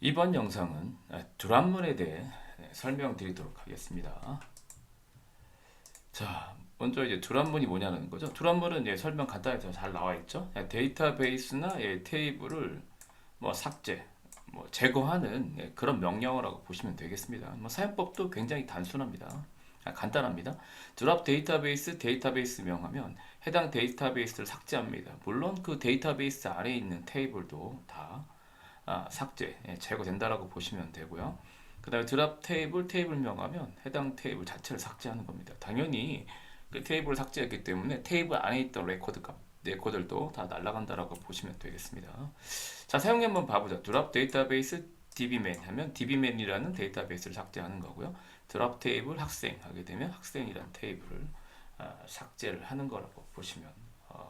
이번 영상은 드랍문에 대해 설명드리도록 하겠습니다. 자, 먼저 이제 드랍문이 뭐냐는 거죠. 드랍문은 설명 간단히 잘 나와 있죠. 데이터베이스나 테이블을 뭐 삭제, 뭐 제거하는 그런 명령어라고 보시면 되겠습니다. 뭐 사용법도 굉장히 단순합니다. 간단합니다. 드랍 데이터베이스 명하면 해당 데이터베이스를 삭제합니다. 물론 그 데이터베이스 아래에 있는 테이블도 다 삭제, 제거된다라고 보시면 되고요. 그 다음에 드랍 테이블명 하면 해당 테이블 자체를 삭제하는 겁니다. 당연히 그 테이블을 삭제했기 때문에 테이블 안에 있던 레코드들도 다 날아간다라고 보시면 되겠습니다. 자, 사용량 한번 봐보자. 드랍 데이터베이스 dbman 하면 dbman이라는 데이터베이스를 삭제하는 거고요. 드랍 테이블 학생 하게 되면 학생이라는 테이블을 삭제를 하는 거라고 보시면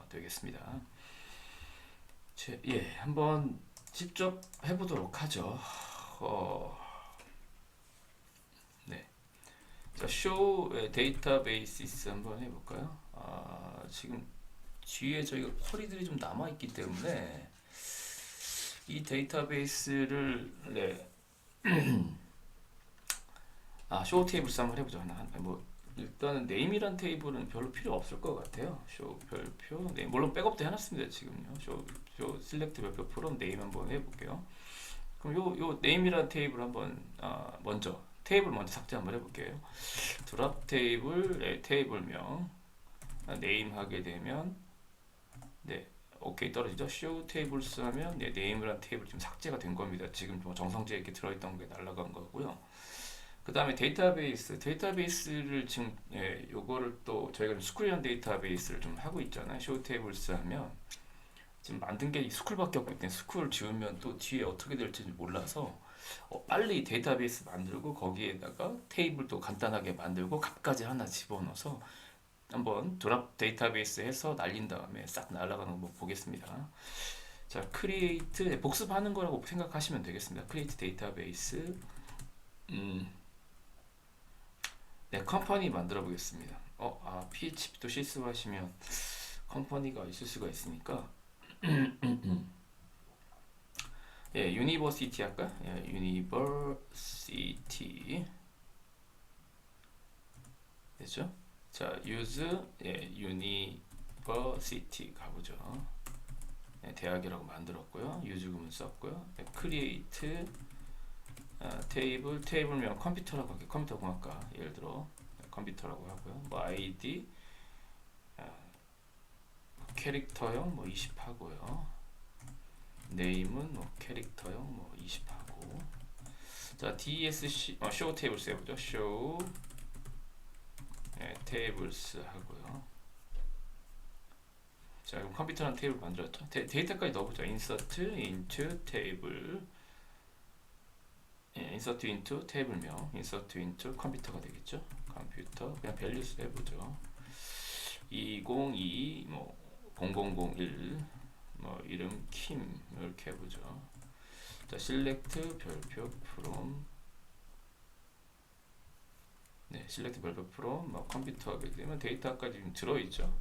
되겠습니다. 한번 직접 해보도록 하죠. 네. 자, show databases 한번 해볼까요? 지금 뒤에 저희가 쿼리들이 좀 남아있기 때문에 이 데이터베이스를 show tables 한번 해보죠. 뭐 일단은 name이란 테이블은 별로 필요 없을 것 같아요. show 별표 name 물론 백업도 해놨습니다. 지금요. show select 별표 from name 한번 해볼게요. 그럼 요 name이란 테이블 한번 먼저 테이블 먼저 삭제 한번 해볼게요. 드랍 테이블 테이블명 name 하게 되면 오케이 떨어지죠. show tables 하면 name이란 테이블 지금 삭제가 된 겁니다. 지금 뭐 정성지에 이렇게 들어있던 게 날아간 거고요. 그 다음에 데이터베이스를 지금 요거를 또 저희가 스쿨이라는 데이터베이스를 좀 하고 있잖아요. show tables 하면 지금 만든 게 스쿨밖에 없기 때문에 스쿨 지우면 또 뒤에 어떻게 될지 몰라서 빨리 데이터베이스 만들고 거기에다가 테이블도 간단하게 만들고 값까지 하나 집어넣어서 한번 드랍 데이터베이스 해서 날린 다음에 싹 날아가는 거 보겠습니다. 자, create 복습하는 거라고 생각하시면 되겠습니다. create 데이터베이스 컴퍼니 만들어 보겠습니다. PHP도 실수하시면 컴퍼니가 있을 수가 있으니까 유니버시티 할까? 유니버시티 됐죠? 자, use 유니버시티 가보죠. 대학이라고 만들었고요. 유즈금은 썼고요. create 테이블명 컴퓨터라고 할게요. 컴퓨터 공학과 예를 들어 컴퓨터라고 하고요. 뭐 ID 캐릭터형 뭐 20 하고요. 네임은 뭐 캐릭터형 뭐 20 하고. 자, DSC show tables 해보죠. show tables 하고요. 자, 그럼 컴퓨터라는 테이블 만들었죠. 데이터까지 넣어보죠. insert into table insert into 테이블명 insert into 컴퓨터가 되겠죠. 컴퓨터 그냥 밸류스 해보죠. 202 뭐 0001 뭐 이름 킴 이렇게 해보죠. 자, select 별표 from select 별표 from 뭐 컴퓨터 하게 되면 데이터까지 좀 들어있죠.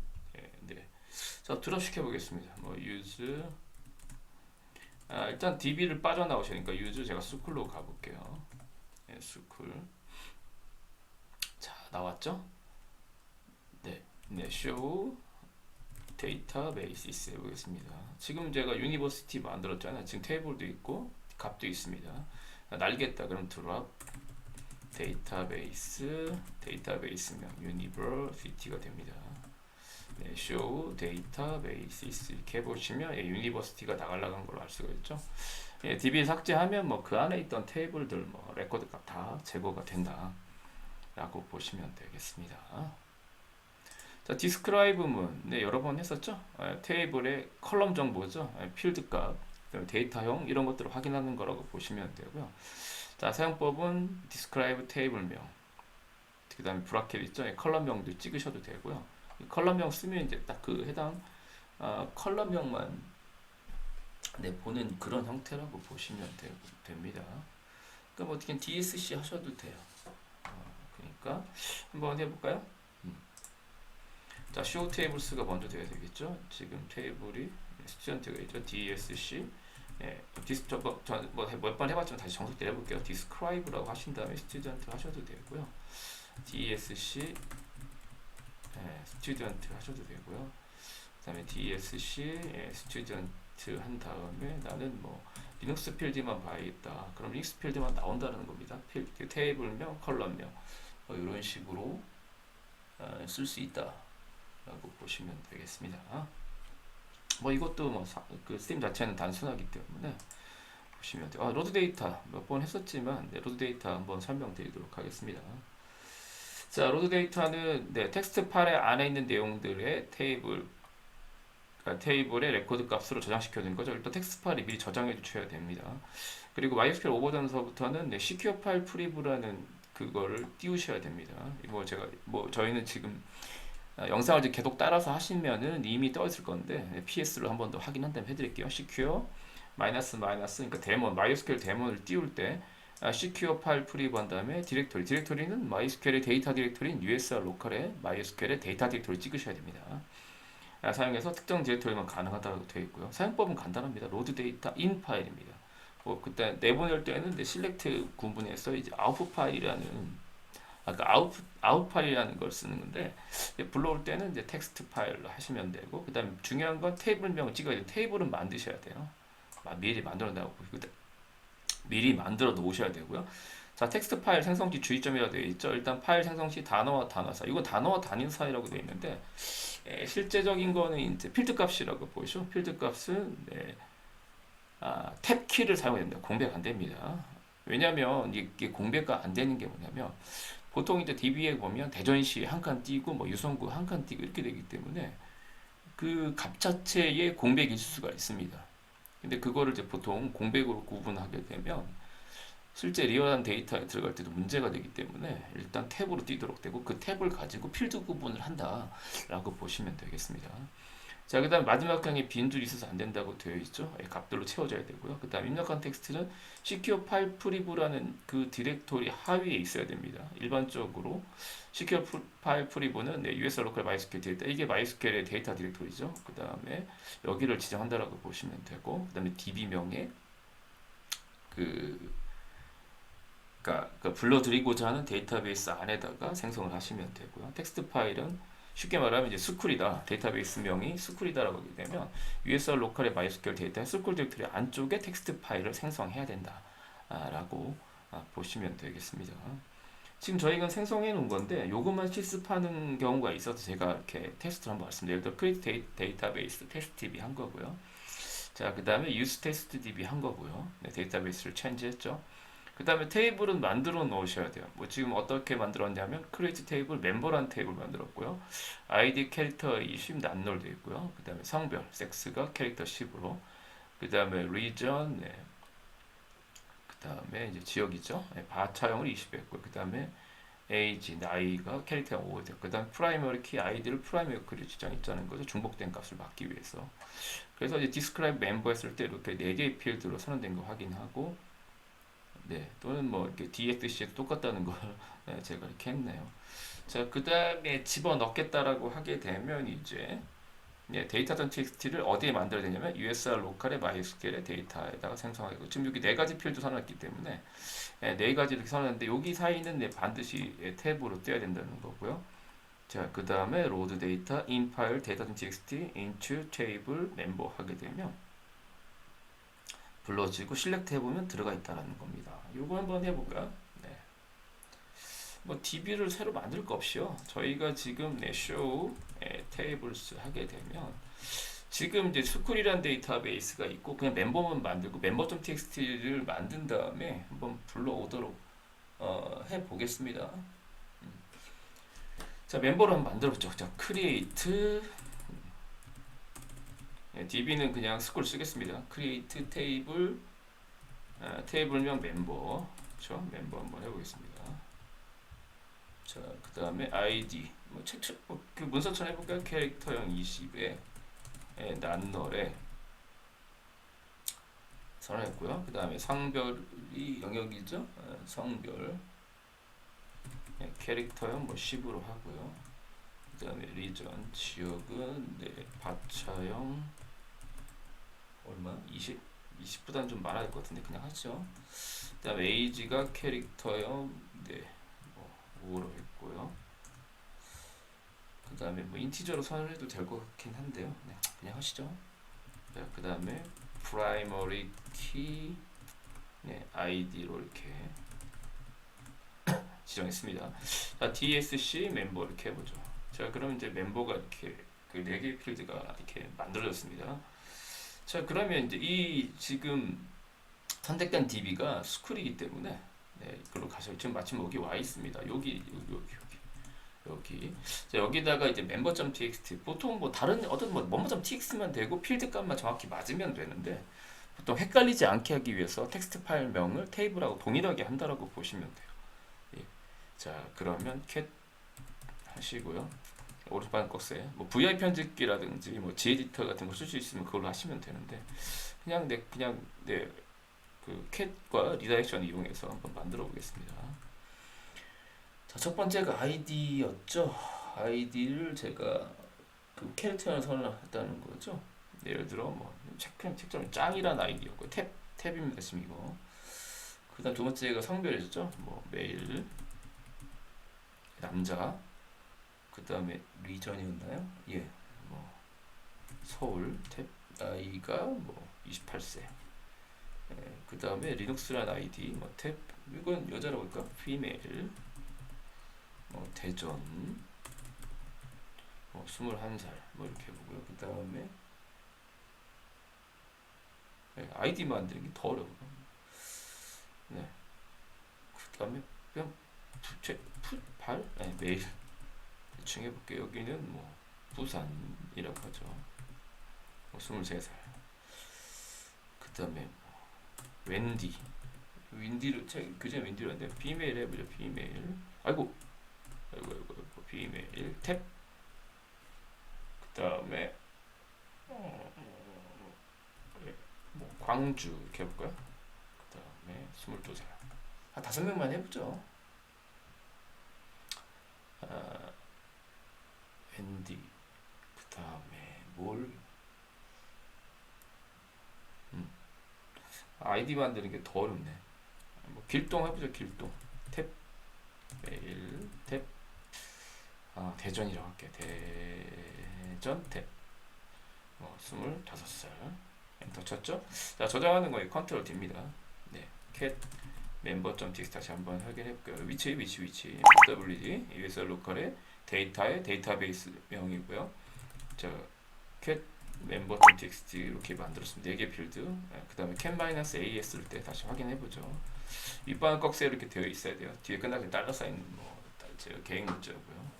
자, 드랍 시켜보겠습니다. 뭐 use 일단 db를 빠져나오시니까 use 제가 스쿨로 가볼게요. 스쿨. 자, 나왔죠? show 데이터베이스 해보겠습니다. 지금 제가 유니버시티 만들었잖아요. 지금 테이블도 있고 값도 있습니다. 날겠다 그럼 드랍 데이터베이스명 유니버시티가 됩니다. show 데이터베이스 이렇게 해보시면 유니버시티가 나가려간 걸로 알 수가 있죠. DB 삭제하면 뭐 그 안에 있던 테이블들 뭐 레코드 값 다 제거가 된다 라고 보시면 되겠습니다. 자, 디스크라이브문 여러 번 했었죠. 테이블의 컬럼 정보죠. 필드 값, 데이터형 이런 것들을 확인하는 거라고 보시면 되고요. 자, 사용법은 디스크라이브 테이블명, 그 다음에 브라켓 있죠. 컬럼명도 찍으셔도 되고요. 컬럼명 쓰면 이제 딱 그 해당 컬럼명만 보는 그런 형태라고 보시면 됩니다. 그러니까 뭐 어떻게 DSC 하셔도 돼요. 그러니까 한번 해볼까요? 자, show tables가 먼저 돼야 되겠죠. 지금 테이블이 스튜던트가 있죠. DSC 예, 몇 번 해봤지만 다시 정석 내려볼게요. describe라고 하신 다음에 student 하셔도 되고요. dsc student 하셔도 되고요. 그다음에 dsc student 한 다음에 나는 뭐 리눅스 필드만 봐야겠다. 그럼 리눅스 필드만 나온다는 겁니다. 필드, 테이블명, 컬럼명 이런 식으로 쓸 수 있다라고 보시면 되겠습니다. 뭐 이것도 그 스팀 자체는 단순하기 때문에 보시면 돼요. 로드 데이터 몇 번 했었지만 로드 데이터 한번 설명드리도록 하겠습니다. 자, 로드 데이터는 텍스트 파일 안에 있는 내용들의 테이블의 레코드 값으로 저장시켜 놓은 거죠. 일단 텍스트 파일을 미리 저장해 두셔야 됩니다. 그리고 MySQL 오버전서부터는 시큐어 파일 프리브라는 그거를 띄우셔야 됩니다. 저희는 지금 영상을 이제 계속 따라서 하시면은 이미 떠 있을 건데 PS로 한 번 더 확인 한 다음에 해드릴게요. secure 그러니까 데몬 MySQL 데몬을 띄울 때 secure 파일 프리브 한 다음에 디렉토리는 MySQL의 데이터 디렉토리인 USR 로컬에 MySQL의 데이터 디렉토리 찍으셔야 됩니다. 사용해서 특정 디렉토리만 가능하다고 되어 있고요. 사용법은 간단합니다. 로드 데이터 인 파일입니다. 그때 내보낼 때는 select 구분해서 이제 output 파일이라는 아웃 파일이라는 걸 쓰는 건데 불러올 때는 이제 텍스트 파일로 하시면 되고 그다음에 중요한 건 테이블명을 찍어야 돼요. 테이블은 만드셔야 돼요. 미리 만들어 놓으셔야 되고요. 자, 텍스트 파일 생성시 주의점이라고 되어 있죠. 일단 파일 생성시 단어와 단어 사이. 이건 단어와 단위 사이라고 되어 있는데 실제적인 거는 이제 필드 값이라고 보이죠. 필드 값은 탭 키를 사용해야 됩니다. 공백 안 됩니다. 왜냐면 이게 공백가 안 되는 게 뭐냐면 보통 이제 DB에 보면 대전시 한 칸 띄고 뭐 유성구 한 칸 띄고 이렇게 되기 때문에 그 값 자체에 공백이 있을 수가 있습니다. 근데 그거를 이제 보통 공백으로 구분하게 되면 실제 리얼한 데이터에 들어갈 때도 문제가 되기 때문에 일단 탭으로 띄도록 되고 그 탭을 가지고 필드 구분을 한다라고 보시면 되겠습니다. 자, 그 다음 마지막 항에 빈줄이 있어서 안 된다고 되어 있죠. 값들로 채워져야 되고요. 그 다음 입력한 텍스트는 secure file prev라는 그 디렉토리 하위에 있어야 됩니다. 일반적으로 secure file pre는 USR local MySQL 데이터, 이게 MySQL의 데이터 디렉토리죠. 그 다음에 여기를 지정한다라고 보시면 되고, 그 다음에 DB명에 그러니까 불러드리고자 하는 데이터베이스 안에다가 생성을 하시면 되고요. 텍스트 파일은 쉽게 말하면 이제 스쿨이다. 데이터베이스 명이 스쿨이다라고 하게 되면 USR 로컬의 MySQL 데이터 스쿨 디렉토리 안쪽에 텍스트 파일을 생성해야 된다라고 보시면 되겠습니다. 지금 저희가 생성해 놓은 건데 요것만 실습하는 경우가 있어서 제가 이렇게 테스트를 한번 말씀드려요. create 데이터베이스 test db 한 거고요. 자, 그 다음에 use test db 한 거고요. 데이터베이스를 체인지했죠. 그 다음에 테이블은 만들어 놓으셔야 돼요. 지금 어떻게 만들었냐면 create 테이블 멤버란 테이블 만들었고요. id 캐릭터 20 난롤 되어 있고요. 그 다음에 성별 섹스가 캐릭터 10으로 그 다음에 region 그 다음에 이제 지역이죠. 바차형을 20 했고요. 그 다음에 age 나이가 캐릭터 5 되고 그 다음에 프라이머리 키 아이디를 프라이머리 키로 지정했다는 거죠. 중복된 값을 막기 위해서. 그래서 이제 describe member 했을 때 이렇게 4개의 필드로 선언된 거 확인하고 또는 이렇게 DFC에도 똑같다는 걸 제가 이렇게 했네요. 자, 그 다음에 집어넣겠다라고 하게 되면 이제 데이터.txt를 어디에 만들어야 되냐면 USR 로컬의 MySQL의 데이터에다가 생성하고 지금 여기 4가지 필드 선언했기 때문에 4가지 이렇게 선언했는데 여기 사이는 반드시 탭으로 떼야 된다는 거고요. 자, 그 다음에 load data in file data.txt into table member 하게 되면 불러지고 select 해보면 들어가 있다는 겁니다. 이거 한번 해볼까요? DB를 새로 만들 거 없이요. 저희가 지금 show tables 하게 되면 지금 이제 스쿨이란 데이터베이스가 있고 그냥 멤버만 만들고 member.txt를 만든 다음에 한번 불러오도록 해보겠습니다. 자, 멤버를 한번 만들어보죠. 자, create DB는 그냥 스쿨 쓰겠습니다. create table 테이블명 멤버 그렇죠? 멤버 한번 해보겠습니다. 자, 그 다음에 ID 그 문서처럼 해볼까요? 캐릭터형 20에 난널에 선언했고요. 그 다음에 성별이 영역이죠. 성별 캐릭터형 10으로 하고요. 그 다음에 리전 지역은 바차형 얼마? 20 20보다는 좀 많아야 될 것 같은데 그냥 하죠. 그다음에 age가 캐릭터요. 네, 뭐 5로 했고요. 그다음에 뭐 인티저로 선을 해도 될 것 같긴 한데요. 네, 그냥 하시죠. 자, 그다음에 primary key 네, id로 이렇게 지정했습니다. 자, DSC 멤버 이렇게 해보죠. 자, 그러면 이제 멤버가 이렇게 그 4개의 필드가 이렇게 만들어졌습니다. 자, 그러면 이제 이 지금 선택된 DB가 스쿨이기 때문에 네, 이걸로 가셔. 지금 마침 여기 와 있습니다. 여기. 자, 여기다가 이제 member.txt 보통 뭐 다른 어떤 뭐 member.txt만 되고 필드 값만 정확히 맞으면 되는데 보통 헷갈리지 않게 하기 위해서 텍스트 파일명을 테이블하고 동일하게 한다라고 보시면 돼요. 예. 자, 그러면 cat 하시고요. 오른쪽 꺽쇠 뭐 VI 편집기라든지 뭐 G에디터 같은 거 쓸 수 있으면 그걸로 하시면 되는데 그냥 그 캣과 리다이렉션 이용해서 한번 만들어 보겠습니다. 자, 첫 번째가 아이디였죠. 아이디를 제가 그 캐릭터를 선언했다는 거죠. 예를 들어 뭐 책점 짱이란 아이디였고 탭입니다 지금 이거. 그다음 두 번째가 성별이었죠. 뭐 메일 남자. 그다음에 리전이었나요? 예, 뭐 서울 탭 나이가 뭐 28세. 예, 그다음에 리눅스란 아이디 뭐 탭 이건 여자라고 할까? 피메일 대전 뭐 21살 뭐 이렇게 보고요. 그다음에 네, 아이디 만드는 게 더 어려워요. 네. 그다음에 그냥 풋발 네, 메일 대충 해볼게요. 여기는 뭐 부산이라고 하죠. 뭐 23살. 그다음에 윈디를 그전에 윈디로 했는데 비메일 해보죠. 비메일 아이고 비메일 탭 그다음에 뭐 광주 이렇게 해볼까요? 그다음에 22살 한 5명만 해보죠. 웬디 그다음에 뭘 아이디 만드는 게 더 어렵네. 뭐 길동 해보죠. 길동 탭 메일 탭 대전이라고 할게. 대전 탭 25살 엔터 쳤죠. 자, 저장하는 거에 컨트롤 D입니다. 네, cat member.txt 다시 한번 확인해 볼게요. 위치 WD ESR 로컬의 데이터의 데이터베이스 명이고요. 자, cat member.txt 이렇게 만들었습니다. 4개 필드. 그 다음에 cat-a 했을 때 다시 확인해 보죠. 윗방 꺽쇠 이렇게 되어 있어야 돼요. 뒤에 끝나게 달러 사인 뭐 제가 계획 문자고요.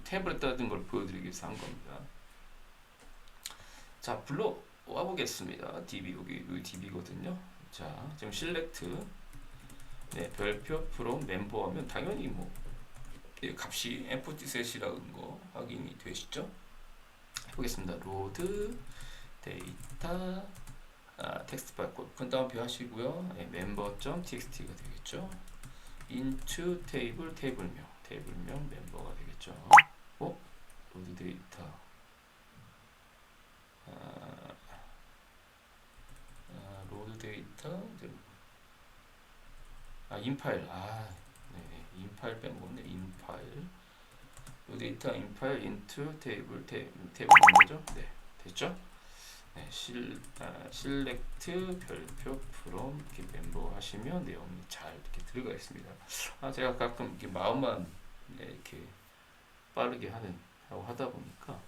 탭을 따든 걸 보여드리기 위해서 한 겁니다. 자, 불러 와 보겠습니다. DB 여기 DB거든요. 자, 지금 select 네, 별표 from member 하면 당연히 뭐 값이 empty set이라는 거 확인이 되시죠? 해보겠습니다. load 데이터 텍스트 파일 그 다음 표 하시고요. 네, member.txt가 되겠죠. into 테이블명 멤버가 되겠죠. 로드 데이터 로드 데이터 인파일 네, 인파일 빼먹었네. 인파일 로드 데이터 인파일 into 테이블 멤버죠. 네, 됐죠. 네, select 별표 from 이렇게 멤버 하시면 내용이 잘 이렇게 들어가 있습니다. 제가 가끔 이렇게 마음만 네, 이렇게 빠르게 하고 하다 보니까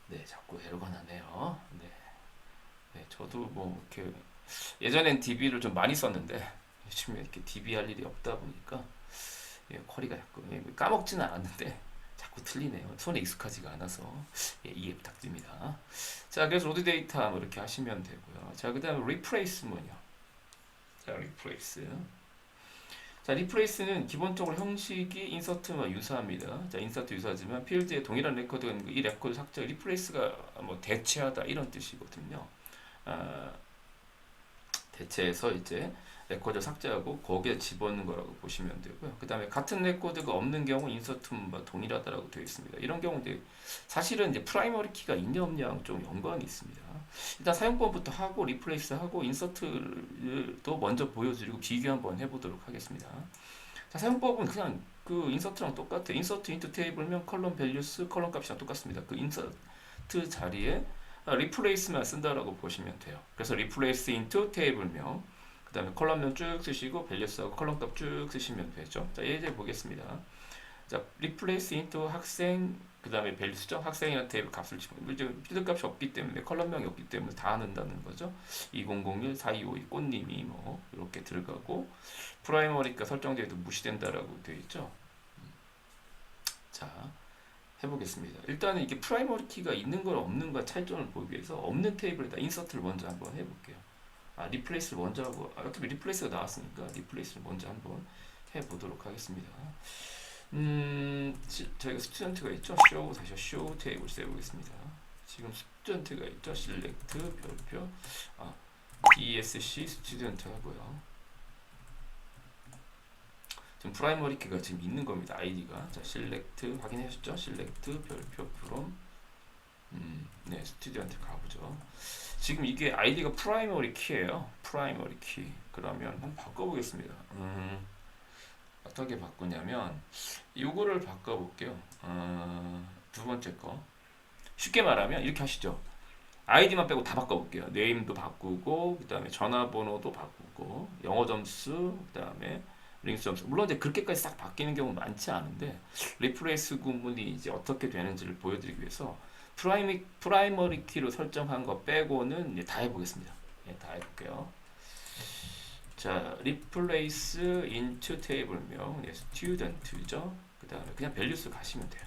네, 자꾸 에러가 나네요. 네, 네, 저도 뭐 이렇게 예전엔 DB를 좀 많이 썼는데 요즘에 이렇게 DB 할 일이 없다 보니까 쿼리가 자꾸 까먹지는 않았는데 자꾸 틀리네요. 손에 익숙하지가 않아서 이해 부탁드립니다. 자, 그래서 로드 데이터 뭐 이렇게 하시면 되고요. 자, 그다음에 replace는요. 자, replace. 자, replace는 기본적으로 형식이 insert와 유사합니다. 자, insert 유사하지만 필드에 동일한 레코드가 있는 이 레코드 삭제, replace가 뭐 대체하다 이런 뜻이거든요. 대체해서 이제 레코드 삭제하고 거기에 집어넣는 거라고 보시면 되고요. 그 다음에 같은 레코드가 없는 경우 인서트만 동일하다라고 되어 있습니다. 이런 경우 이제 사실은 이제 프라이머리 키가 있냐 없냐랑 좀 연관이 있습니다. 일단 사용법부터 하고 리플레이스 하고 인서트도 먼저 보여드리고 비교 한번 해보도록 하겠습니다. 자, 사용법은 그냥 그 인서트랑 똑같아요. 인서트 인투 테이블면 컬럼 밸류스 컬럼 값이랑 똑같습니다. 그 인서트 자리에 리플레이스만 쓴다라고 보시면 돼요. 그래서 리플레이스 인투 테이블명 그 다음에 컬럼명 쭉 쓰시고 밸류스하고 컬럼 값 쭉 쓰시면 되죠. 자, 예제 보겠습니다. 자, replace into 학생 그 다음에 밸류스죠. 학생이라는 테이블 값을 집어넣으면 지금 필드 값이 없기 때문에 컬럼명이 없기 때문에 다 넣는다는 거죠. 2001 4252 꽃님이 뭐 이렇게 들어가고 프라이머리가 설정되어도 무시된다라고 되어 있죠. 자, 해보겠습니다. 일단은 이게 프라이머리 키가 있는 걸 없는 거 차이점을 보기 위해서 없는 테이블에다 인서트를 먼저 한번 해볼게요. 리플레이스를 먼저 하고 어차피 리플레이스가 나왔으니까 리플레이스를 먼저 한번 해보도록 하겠습니다. 저희가 스튜던트가 있죠. 다시 쇼 테이블 세보겠습니다. 지금 스튜던트가 있죠. select 별표 DSC 스튜던트 하고요. 지금 프라이머리 키가 지금 있는 겁니다. 아이디가. 자, select 확인하셨죠? select 별표 from 네, 스튜던트 가보죠. 지금 이게 아이디가 프라이머리 키예요. 프라이머리 키. 그러면 한번 바꿔보겠습니다. 어떻게 바꾸냐면 요거를 바꿔볼게요. 두 번째 거. 쉽게 말하면 이렇게 하시죠. 아이디만 빼고 다 바꿔볼게요. 네임도 바꾸고 그 다음에 전화번호도 바꾸고 영어 점수 그 다음에 링스 점수. 물론 이제 그렇게까지 싹 바뀌는 경우 많지 않은데 리플레이스 구문이 이제 어떻게 되는지를 보여드리기 위해서 프라이머리 키로 설정한 거 빼고는 이제 다 해보겠습니다. 예, 다 해볼게요. 자, replace into 테이블명 네, student죠. 그 다음에 그냥 values 가시면 돼요.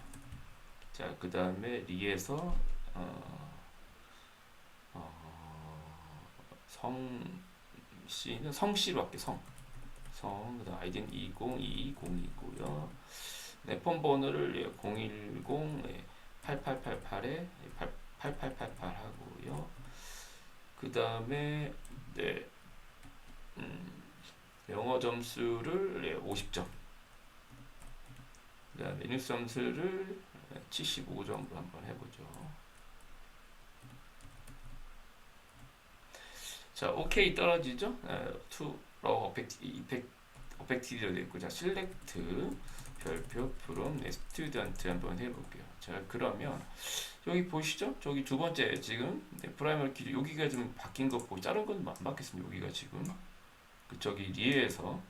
자, 그 다음에 리에서 성씨는 성씨로 할게요. 그 다음 아이디는 2020이고요. 네, 폰 번호를 010 8888에 8888 하고요. 그 다음에 네, 영어 점수를 50점. 그 다음에 링스 점수를 75점으로 한번 해보죠. 자, OK 떨어지죠? to 어펙티드로 되어 있고, 자, select 별표 from student 한번 해볼게요. 자, 그러면 여기 보시죠? 저기 두 번째 지금 프라이머리 키 여기가 좀 바뀐 거 보고 자른 건 안 바뀌었습니다. 여기가 지금 그 저기 리에서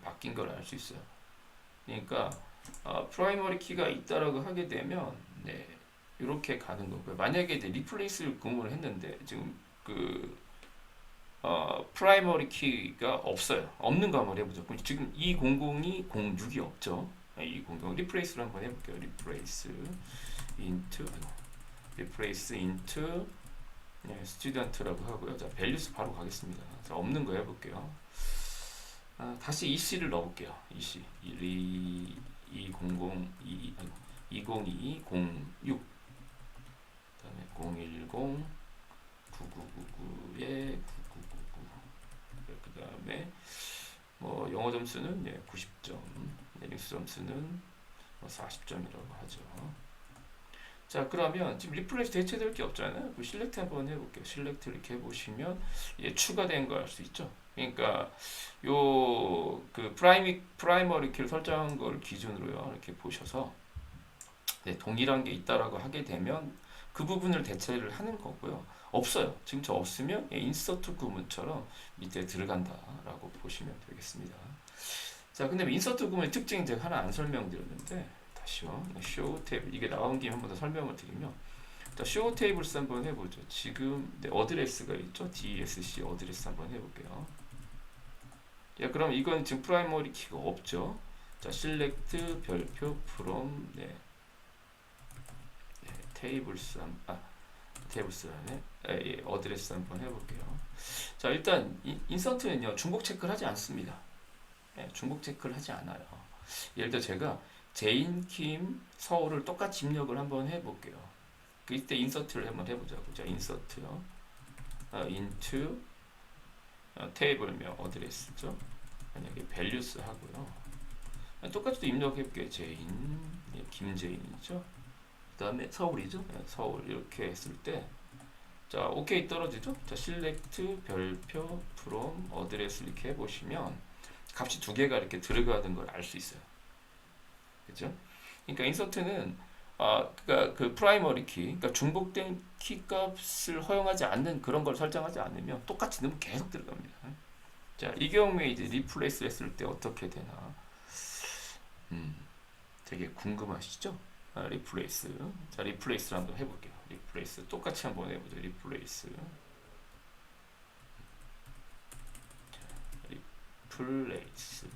바뀐 걸 알 수 있어요. 그러니까 프라이머리 키가 있다라고 하게 되면 이렇게 가는 거고요. 만약에 이제 리플레이스를 구문을 했는데 지금 그 프라이머리 키가 없어요. 없는 거 한번 해보죠. 지금 200이 06이 없죠. 200 리플레이스를 한번 해볼게요. replace into student라고 하고요. 자, values 바로 가겠습니다. 자, 없는 거 해볼게요. 다시 EC를 넣어볼게요. EC 2002 06 그다음에 010 9999에 9999 그다음에 뭐 영어 점수는 90점, 링스 점수는 40점이라고 하죠. 자, 그러면 지금 리플레이스 대체될 게 없잖아요. 그 실렉트 한번 해볼게요. 실렉트 이렇게 해보시면 추가된 거 알 수 있죠. 그러니까 요 그 프라이머리 키를 설정한 걸 기준으로요. 이렇게 보셔서 동일한 게 있다라고 하게 되면 그 부분을 대체를 하는 거고요. 없어요. 지금 저 없으면 인서트 구문처럼 밑에 들어간다라고 보시면 되겠습니다. 자, 근데 인서트 구문의 특징 제가 하나 안 설명드렸는데 다시요. 쇼 테이블 이게 나온 김에 한 번 더 설명을 드리면 자, 쇼 테이블스 한번 해보죠. 지금 어드레스가 있죠. DSC 어드레스 한번 해볼게요. 자, 그럼 이건 지금 프라이머리 키가 없죠. 자, select 별표 from 테이블스 안에 어드레스 한번 해볼게요. 자, 일단 인서트는요 중복 체크를 하지 않습니다. 중복 체크를 하지 않아요. 예를 들어 제가 제인, 킴, 서울을 똑같이 입력을 한번 해볼게요. 이때 인서트를 한번 해보자고. 자, 인서트요. into 테이블명 어드레스죠. 만약에 values 하고요. 똑같이 또 입력해 볼게요. 제인, 김제인이죠. 그 다음에 서울이죠. 서울 이렇게 했을 때 자, 오케이 떨어지죠. 자, select 별표 from address 이렇게 해보시면 값이 두 개가 이렇게 들어가는 걸 알 수 있어요. 그죠? 그러니까 인서트는 그러니까 그 프라이머리 키, 그러니까 중복된 키 값을 허용하지 않는 그런 걸 설정하지 않으면 똑같이 넣으면 계속 들어갑니다. 자, 이 경우에 이제 리플레이스 했을 때 어떻게 되나? 되게 궁금하시죠? 리플레이스. 자, 리플레이스를 한번 해볼게요. 리플레이스 똑같이 한번 해보죠. 리플레이스. 리플레이스.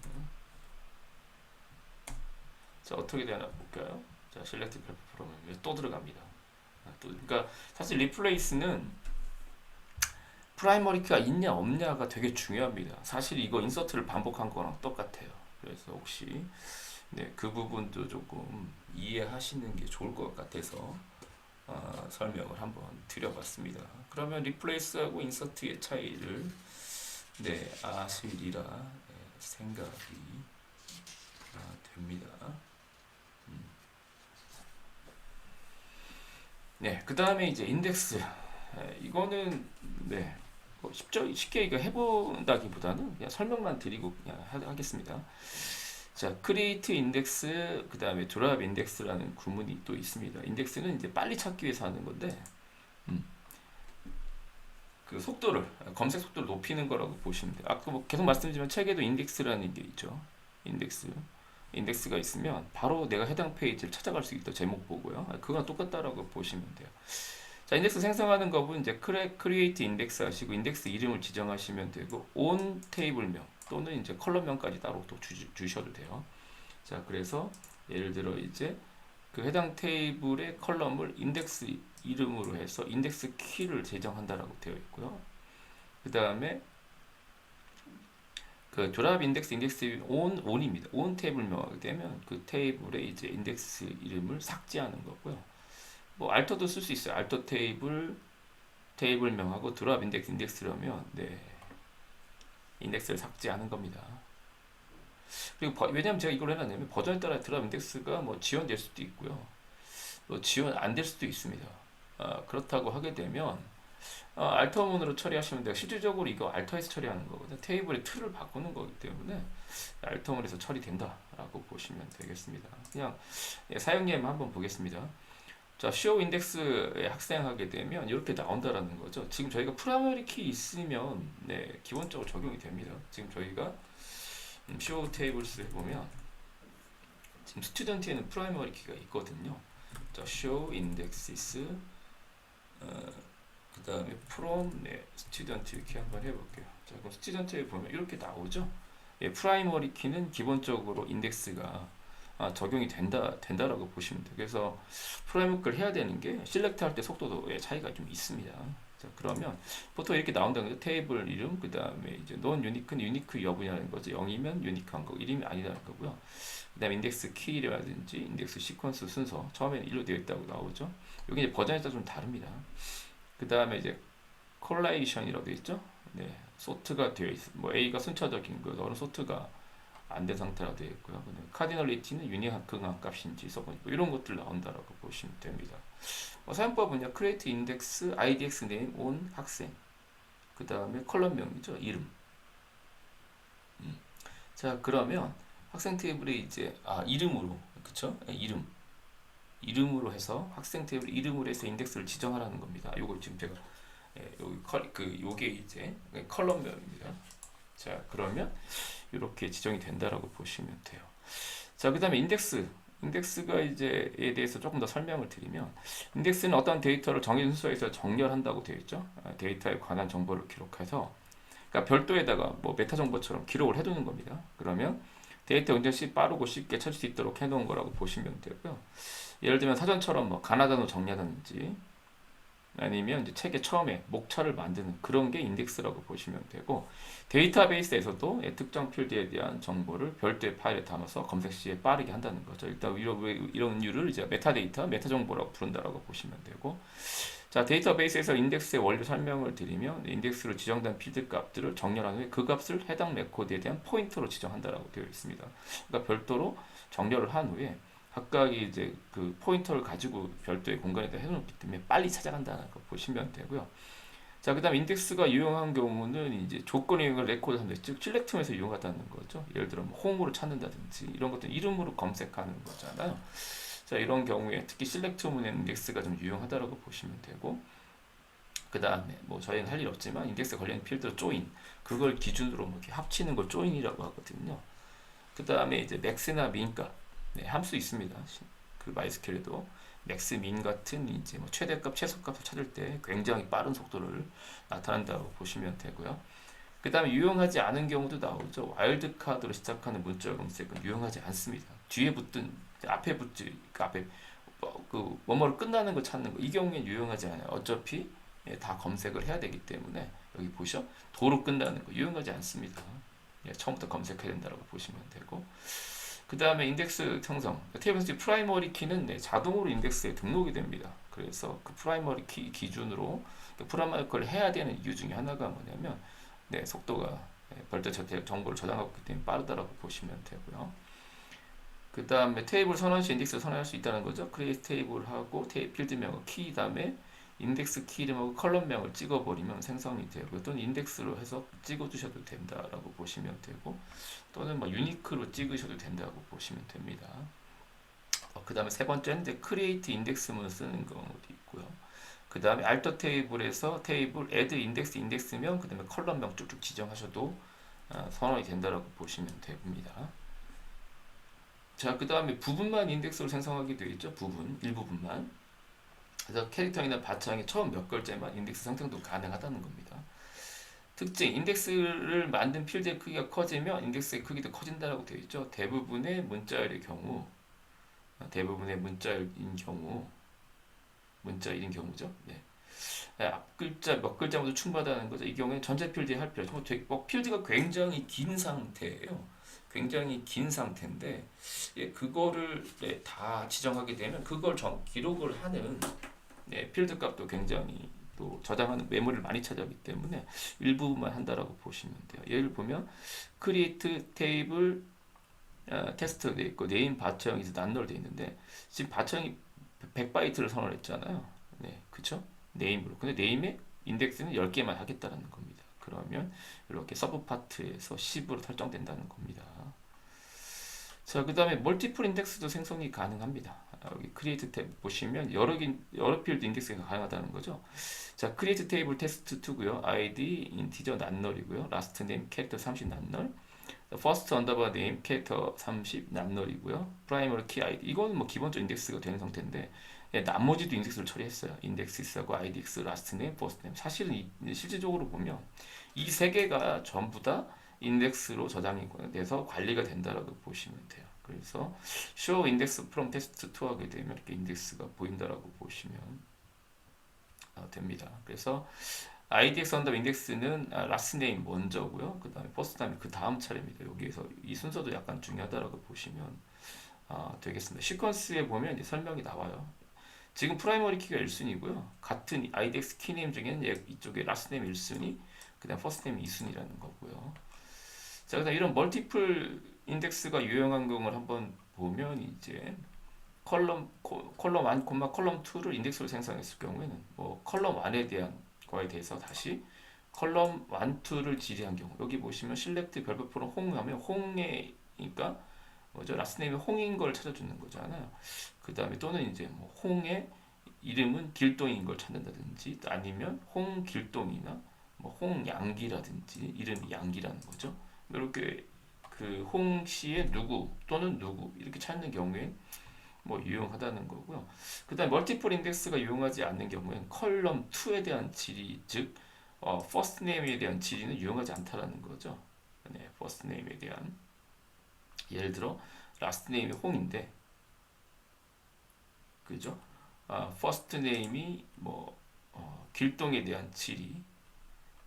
자, 어떻게 되나 볼까요? 자, select 프로그램 또 들어갑니다. 그러니까 사실 리플레이스는 프라이머리 키가 있냐 없냐가 되게 중요합니다. 사실 이거 인서트를 반복한 거랑 똑같아요. 그래서 혹시 그 부분도 조금 이해하시는 게 좋을 것 같아서 설명을 한번 드려봤습니다. 그러면 리플레이스하고 인서트의 차이를 아시리라 생각이 됩니다. 그 다음에 이제 인덱스. 이거는 쉽게 이거 해본다기보다는 그냥 설명만 드리고 그냥 하겠습니다. 자, create index, 그 다음에 drop index라는 구문이 또 있습니다. 인덱스는 이제 빨리 찾기 위해서 하는 건데, 그 속도를, 검색 속도를 높이는 거라고 보시면 돼요. 아까 뭐 계속 말씀드리지만 책에도 인덱스라는 게 있죠. 인덱스가 있으면 바로 내가 해당 페이지를 찾아갈 수 있다. 제목 보고요. 그거랑 똑같다라고 보시면 돼요. 자, 인덱스 생성하는 법은 이제 create index 하시고 인덱스 이름을 지정하시면 되고 on 테이블명 또는 이제 컬럼명까지 따로 또 주셔도 돼요. 자, 그래서 예를 들어 이제 그 해당 테이블의 컬럼을 인덱스 이름으로 해서 인덱스 키를 제정한다라고 되어 있고요. 그 다음에 그 드랍 인덱스 on입니다. on 테이블명하게 되면 그 테이블의 이제 인덱스 이름을 삭제하는 거고요. 뭐 알터도 쓸 수 있어요. 알터 테이블명하고 드랍 인덱스라면 인덱스를 삭제하는 겁니다. 그리고 왜냐면 제가 이걸 해놨냐면 버전에 따라 드랍 인덱스가 뭐 지원될 수도 있고요. 또 지원 안 될 수도 있습니다. 그렇다고 하게 되면 알터문으로 처리하시면 돼요. 실질적으로 이거 알터에서 처리하는 거거든요. 테이블의 틀을 바꾸는 거기 때문에 알터문에서 처리된다라고 보시면 되겠습니다. 그냥 사용 예만 한번 보겠습니다. 자, show index에 학생하게 되면 이렇게 나온다라는 거죠. 지금 저희가 프라이머리 키 있으면 기본적으로 적용이 됩니다. 지금 저희가 show tables 해보면 지금 스튜던트에는 프라이머리 키가 있거든요. 자, show indexes 그 다음에 from 스튜던트 이렇게 한번 해볼게요. 자, 그럼 스튜던트에 보면 이렇게 나오죠. 프라이머리 키는 기본적으로 인덱스가 적용이 된다라고 보시면 돼요. 그래서 프라이머리를 해야 되는 게 select 할 때 속도도의 차이가 좀 있습니다. 자, 그러면 보통 이렇게 나온다는 거죠. 테이블 이름, 그 다음에 이제 non unique는 유니크 여부냐는 거죠. 0이면 유니크한 거, 1이면 아니라는 거고요. 그 다음에 인덱스 키라든지 인덱스 시퀀스 순서, 처음에는 1로 되어 있다고 나오죠. 여기 이제 버전에 따라 좀 다릅니다. 그 다음에 이제 콜라이션이라고 되어 있죠. 소트가 되어 있어. 뭐 A가 순차적인 거, 너는 소트가 안 된 상태가 되어 있고요. 카디널리티는 유니크한 값인지 뭐 이런 것들 나온다라고 보시면 됩니다. 사용법은요, create index, idx name on 학생, 그 다음에 컬럼명이죠, 이름. 자, 그러면 학생 테이블에 이제 이름으로, 그쵸? 이름으로 해서 학생 테이블 이름으로 해서 인덱스를 지정하라는 겁니다. 요거 지금 제가 요게 이제 컬럼명입니다. 자, 그러면 이렇게 지정이 된다라고 보시면 돼요. 자, 그 다음에 인덱스가 이제에 대해서 조금 더 설명을 드리면, 인덱스는 어떤 데이터를 정해진 순서에서 정렬한다고 되어 있죠. 데이터에 관한 정보를 기록해서, 그러니까 별도에다가 뭐 메타 정보처럼 기록을 해두는 겁니다. 그러면 데이터 운전 시 빠르고 쉽게 찾을 수 있도록 해놓은 거라고 보시면 되고요. 예를 들면 사전처럼 뭐 가나다노 정리하든지, 아니면 이제 책의 처음에 목차를 만드는 그런 게 인덱스라고 보시면 되고, 데이터베이스에서도 특정 필드에 대한 정보를 별도의 파일에 담아서 검색 시에 빠르게 한다는 거죠. 일단 이런 이유를 이제 메타데이터, 메타 정보라고 부른다라고 보시면 되고, 자, 데이터베이스에서 인덱스의 원리 설명을 드리면, 인덱스로 지정된 필드 값들을 정렬한 후에 그 값을 해당 레코드에 대한 포인터로 지정한다라고 되어 있습니다. 그러니까 별도로 정렬을 한 후에 각각이 이제 그 포인터를 가지고 별도의 공간에다 해놓기 때문에 빨리 찾아간다는 거 보시면 되고요. 자, 그다음 인덱스가 유용한 경우는 이제 조건에 의한 레코드 하는데, 즉 셀렉트에서 이용하다는 거죠. 예를 들어 뭐 홈으로 찾는다든지 이런 것들 이름으로 검색하는 거잖아요. 자, 이런 경우에 특히 select 문의 인덱스가 좀 유용하다고 보시면 되고, 그 다음에 뭐 저희는 할 일 없지만 인덱스 관련 필드 조인, 그걸 기준으로 뭐 이렇게 합치는 걸 조인이라고 하거든요. 그 다음에 이제 맥스나 민값, 네, 함수 있습니다. 그 마이스큐엘에도 맥스 민 같은 이제 뭐 최대값 최소값을 찾을 때 굉장히 빠른 속도를 나타낸다고 보시면 되고요. 그 다음에 유용하지 않은 경우도 나오죠. 와일드 카드로 시작하는 문자 검색은 유용하지 않습니다. 뒤에 붙든 앞에 붙지, 그 앞에 그 뭐뭐를 끝나는 거 찾는 거, 이 경우엔 유용하지 않아요. 어차피 다 검색을 해야 되기 때문에 여기 보셔, 도로 끝나는 거 유용하지 않습니다. 처음부터 검색해야 된다고 보시면 되고, 그 다음에 인덱스 형성, 테이블 프라이머리 키는 자동으로 인덱스에 등록이 됩니다. 그래서 그 프라이머리 키 기준으로 프라이머리 걸 해야 되는 이유 중에 하나가 뭐냐면, 속도가 별도 정보를 저장하고 있기 때문에 빠르다라고 보시면 되고요. 그 다음에 테이블 선언 시 인덱스를 선언할 수 있다는 거죠. 크리에이트 테이블하고 필드명을 키, 다음에 인덱스 키 이름하고 컬럼명을 찍어버리면 생성이 되고요. 또는 인덱스로 해서 찍어주셔도 된다라고 보시면 되고, 또는 뭐 유니크로 찍으셔도 된다고 보시면 됩니다. 그 다음에 세 번째는 이제 크리에이트 인덱스문 쓰는 경우도 있고요. 그 다음에 알터 테이블에서 테이블 add 인덱스 인덱스명, 그 다음에 컬럼명 쭉쭉 지정하셔도 선언이 된다라고 보시면 됩니다. 자, 그 다음에 부분만 인덱스로 생성하게 되어 있죠. 부분, 일부분만. 그래서 캐릭터나 바탕의 처음 몇 글자만 인덱스 생성도 가능하다는 겁니다. 특징, 인덱스를 만든 필드의 크기가 커지면 인덱스의 크기도 커진다고 되어 있죠. 대부분의 문자열의 경우, 문자일인 경우죠. 네. 앞 글자 몇 글자 모두 충분하다는 거죠. 이 경우에 전체 필드에 할 필요 없죠. 필드가 굉장히 긴 상태예요. 굉장히 긴 상태인데, 그거를 다 지정하게 되면 그걸 기록을 하는 필드 값도 굉장히 또 저장하는 메모리를 많이 차지하기 때문에 일부분만 한다라고 보시면 돼요. 예를 보면 create 테이블 테스트 돼 있고 네임 바처형이 난널 돼 있는데, 지금 바처형이 100바이트를 선언했잖아요. 네, 그쵸? 네임으로. 근데 네임의 인덱스는 10개만 하겠다는 겁니다. 그러면 이렇게 서브 파트에서 10으로 설정된다는 겁니다. 자, 그 다음에 멀티플 인덱스도 생성이 가능합니다. 여기 크리에이트 탭 보시면 여러 필드 인덱스가 가능하다는 거죠. 자, 크리에이트 테이블 테스트 2고요. id 인티저 난널이고요. 라스트 네임 캐릭터 30 난널. 퍼스트 언더바 네임 캐릭터 30 난널이고요. 프라이머리 키 아이디, 이거는 뭐 기본적 인덱스가 되는 상태인데, 나머지도 인덱스를 처리했어요. 인덱스하고 idx, 라스트 네임, 퍼스트 네임. 사실은 실질적으로 보면 이 세 개가 전부 다 인덱스로 저장이 돼서 관리가 된다라고 보시면 돼요. 그래서 show index from test 2 하게 되면 이렇게 인덱스가 보인다라고 보시면 됩니다. 그래서 idx 언더 인덱스는 last name 먼저고요. 그 다음에 first name 그 다음 차례입니다. 여기에서 이 순서도 약간 중요하다라고 보시면 되겠습니다. 시퀀스에 보면 이제 설명이 나와요. 지금 프라이머리 키가 1순위고요. 같은 idx 키네임 중에는 이쪽에 last name 1순위, 그 다음 first name 2순위라는 거고요. 자, 그다음 이런 멀티플 인덱스가 유용한 경우를 한번 보면, 이제 컬럼 1, 컬럼 2를 인덱스로 생성했을 경우에는 뭐 컬럼 1에 대한 거에 대해서 다시 컬럼 1, 2를 지리한 경우, 여기 보시면 select 별표로 홍 하면 홍에, 그러니까 뭐죠? 라스트네임이 홍인 걸 찾아주는 거잖아요. 그 다음에 또는 이제 뭐 홍의 이름은 길동인 걸 찾는다든지, 아니면 홍길동이나 뭐 홍양기라든지 이름이 양기라는 거죠. 이렇게 그 홍씨의 누구 또는 누구 이렇게 찾는 경우에 뭐 유용하다는 거고요. 그 다음에 멀티플 인덱스가 유용하지 않는 경우에는 컬럼 2에 대한 질의, 즉 first name에 대한 질의는 유용하지 않다라는 거죠. 네, first name에 대한, 예를 들어 last name이 홍인데, 그죠? first name이 뭐 길동에 대한 질의.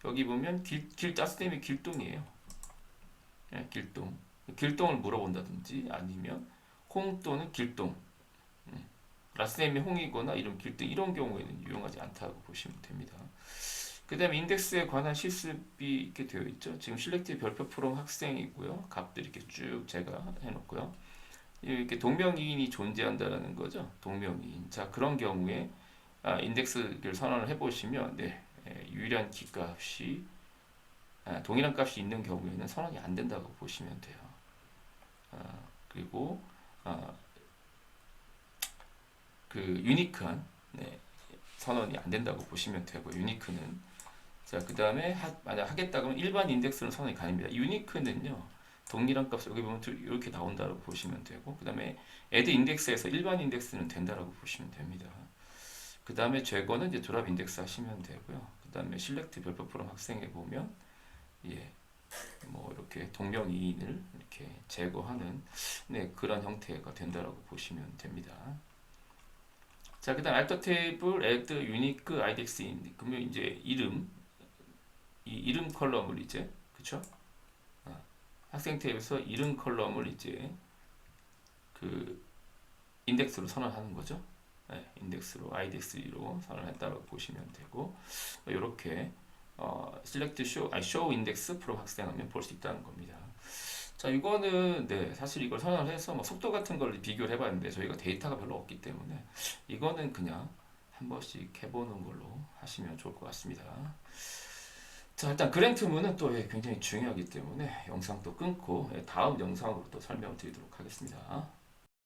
여기 보면 짝수님이 길동이에요. 예, 길동. 길동을 물어본다든지 아니면 홍 또는 길동. 라스네임이 홍이거나 이름 길동 이런 경우에는 유용하지 않다고 보시면 됩니다. 그 다음에 인덱스에 관한 실습이 이렇게 되어 있죠. 지금 실렉티브 별표 프롬 학생이고요. 값들 이렇게 쭉 제가 해놓고요. 이렇게 동명이인이 존재한다라는 거죠. 동명이인. 자, 그런 경우에 인덱스를 선언을 해보시면 네, 유일한 키값이 동일한 값이 있는 경우에는 선언이 안 된다고 보시면 돼요. 그리고 그 유니크한 네, 선언이 안 된다고 보시면 되고 유니크는 자, 그 다음에 만약 하겠다 그러면 일반 인덱스는 선언이 가능합니다. 유니크는요, 동일한 값 여기 보면 이렇게 나온다고 보시면 되고, 그 다음에 add 인덱스에서 일반 인덱스는 된다라고 보시면 됩니다. 그 다음에 제거는 이제 드랍 인덱스 하시면 되고요. 그 다음에 실렉트 별표 프롬 학생에 보면 예, 뭐 이렇게 동명이인을 이렇게 제거하는 네, 그런 형태가 된다라고 보시면 됩니다. 자, 그 다음 alter table add unique idx in 그러면 이제 이 이름 컬럼을 이제 그쵸? 학생 탭에서 이름 컬럼을 이제 그 인덱스로 선언하는 거죠. 네, 인덱스로 idx로 선언했다고 보시면 되고 이렇게 select show index 프로 학생하면 볼 수 있다는 겁니다. 자, 이거는 네, 사실 이걸 선언을 해서 뭐 속도 같은 걸 비교를 해봤는데 저희가 데이터가 별로 없기 때문에 이거는 그냥 한 번씩 해보는 걸로 하시면 좋을 것 같습니다. 자, 일단 그랜트문은 또 굉장히 중요하기 때문에 영상 또 끊고 다음 영상으로 또 설명드리도록 하겠습니다.